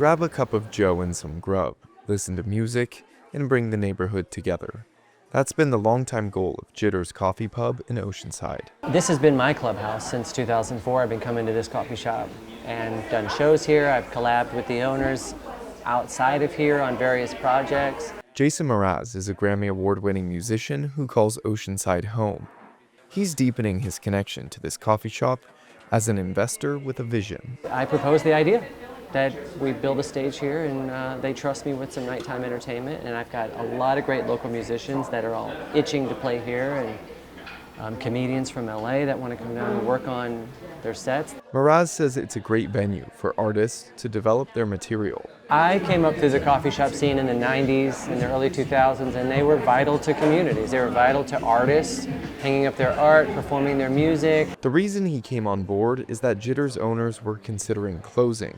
grab a cup of joe and some grub, listen to music, and bring the neighborhood together. That's been the longtime goal of Jitter's Coffee Pub in Oceanside. This has been my clubhouse since 2004. I've been coming to this coffee shop and done shows here. I've collabed with the owners outside of here on various projects. Jason Mraz is a Grammy Award-winning musician who calls Oceanside home. He's deepening his connection to this coffee shop as an investor with a vision. I proposed the idea that we build a stage here, and they trust me with some nighttime entertainment, and I've got a lot of great local musicians that are all itching to play here, and comedians from LA that want to come down and work on their sets. Mraz says it's a great venue for artists to develop their material. I came up through the coffee shop scene in the 90s and the early 2000s, and they were vital to communities. They were vital to artists hanging up their art, performing their music. The reason he came on board is that Jitter's owners were considering closing.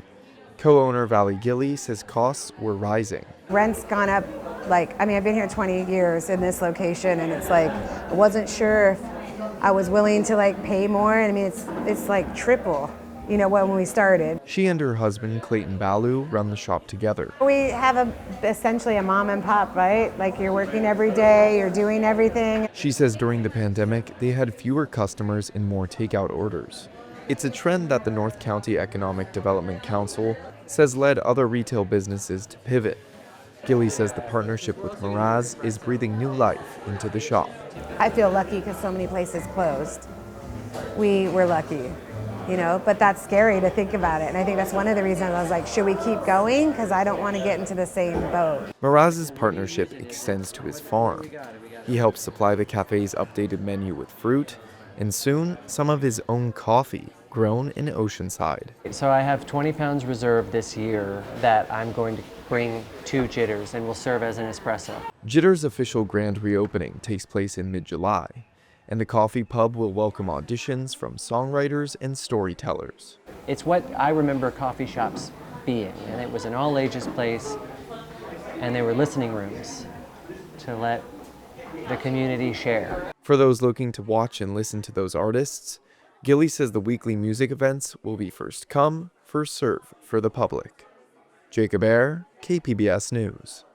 Co-owner Valley Gilly says costs were rising. Rent's gone up, I've been here 20 years in this location, and it's I wasn't sure if I was willing to pay more. It's like triple, when we started. She and her husband, Clayton Ballou, run the shop together. We have essentially a mom and pop, right? You're working every day, you're doing everything. She says during the pandemic, they had fewer customers and more takeout orders. It's a trend that the North County Economic Development Council says led other retail businesses to pivot. Gilly says the partnership with Mraz is breathing new life into the shop. I feel lucky because so many places closed. We were lucky, but that's scary to think about it. And I think that's one of the reasons I was like, should we keep going? Because I don't want to get into the same boat. Mraz's partnership extends to his farm. He helps supply the cafe's updated menu with fruit, and soon some of his own coffee grown in Oceanside. So I have 20 pounds reserved this year that I'm going to bring to Jitter's and will serve as an espresso. Jitter's official grand reopening takes place in mid-July, and the coffee pub will welcome auditions from songwriters and storytellers. It's what I remember coffee shops being, and it was an all-ages place, and they were listening rooms to let the community share. For those looking to watch and listen to those artists, Gilly says the weekly music events will be first come, first serve for the public. Jacob Aere, KPBS News.